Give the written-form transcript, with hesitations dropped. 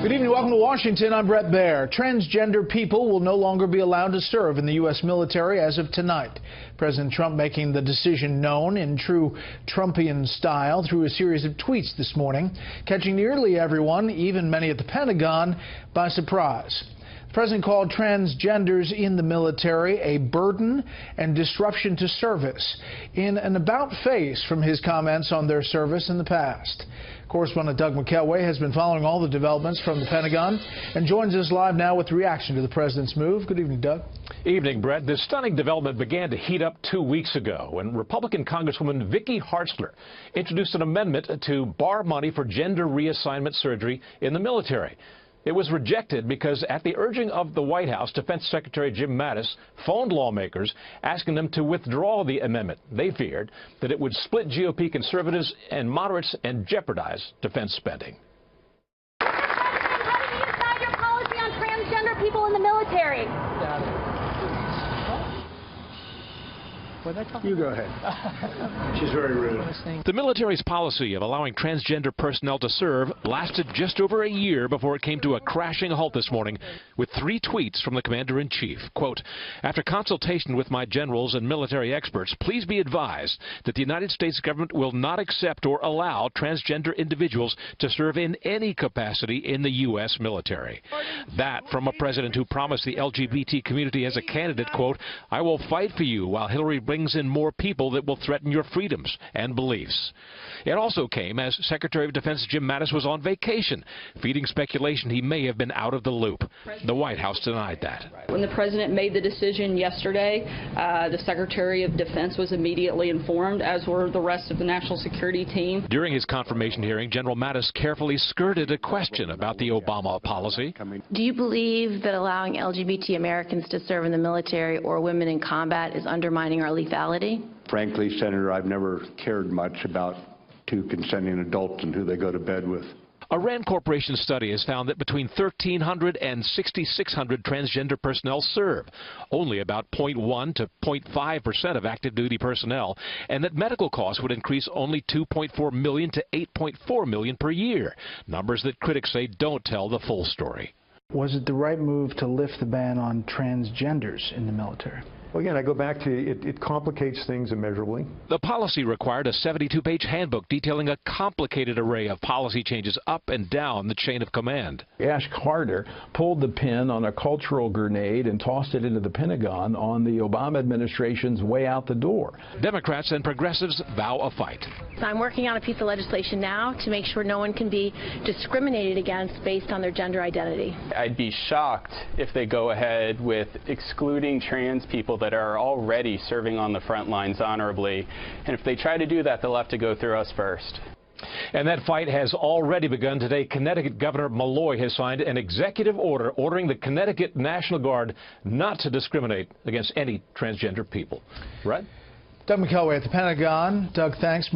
Good evening. Welcome to Washington. I'm Brett Baer. Transgender people will no longer be allowed to serve in the U.S. military as of tonight. President Trump making the decision known in true Trumpian style through a series of tweets this morning, catching nearly everyone, even many at the Pentagon, by surprise. The president called transgenders in the military a burden and disruption to service, in an about-face from his comments on their service in the past. Correspondent Doug McKelway has been following all the developments from the Pentagon and joins us live now with reaction to the president's move. Good evening, Doug. Evening, Brett. This stunning development began to heat up 2 weeks ago when Republican Congresswoman Vicky Hartzler introduced an amendment to bar money for gender reassignment surgery in the military. It was rejected because, at the urging of the White House, Defense Secretary Jim Mattis phoned lawmakers asking them to withdraw the amendment. They feared that it would split GOP conservatives and moderates and jeopardize defense spending. How did you decide your policy on transgender people in the military? You go ahead. She's very rude. The military's policy of allowing transgender personnel to serve lasted just over a year before it came to a crashing halt this morning with 3 tweets from the commander-in-chief. Quote, "After consultation with my generals and military experts, please be advised that the United States government will not accept or allow transgender individuals to serve in any capacity in the U.S. military." That from a president who promised the LGBT community as a candidate, quote, "I will fight for you while Hillary brings in more people that will threaten your freedoms and beliefs." It also came as Secretary of Defense Jim Mattis was on vacation, feeding speculation he may have been out of the loop. The White House denied that. When the president made the decision yesterday, the Secretary of Defense was immediately informed, as were the rest of the national security team. During his confirmation hearing, General Mattis carefully skirted a question about the Obama policy. Do you believe that allowing LGBT Americans to serve in the military or women in combat is undermining our lethality? Frankly, Senator, I've never cared much about two consenting adults and who they go to bed with. A Rand Corporation study has found that between 1,300 and 6,600 transgender personnel serve, only about 0.1 to 0.5% of active duty personnel, and that medical costs would increase only $2.4 million to $8.4 million per year, numbers that critics say don't tell the full story. Was it the right move to lift the ban on transgenders in the military? Well, again, I go back to it complicates things immeasurably. The policy required a 72-page handbook detailing a complicated array of policy changes up and down the chain of command. Ash Carter pulled the pin on a cultural grenade and tossed it into the Pentagon on the Obama administration's way out the door. Democrats and progressives vow a fight. I'm working on a piece of legislation now to make sure no one can be discriminated against based on their gender identity. I'd be shocked if they go ahead with excluding trans people that are already serving on the front lines honorably. And if they try to do that, they'll have to go through us first. And that fight has already begun today. Connecticut Governor Malloy has signed an executive order ordering the Connecticut National Guard not to discriminate against any transgender people. Right? Doug McKelway at the Pentagon. Doug, thanks.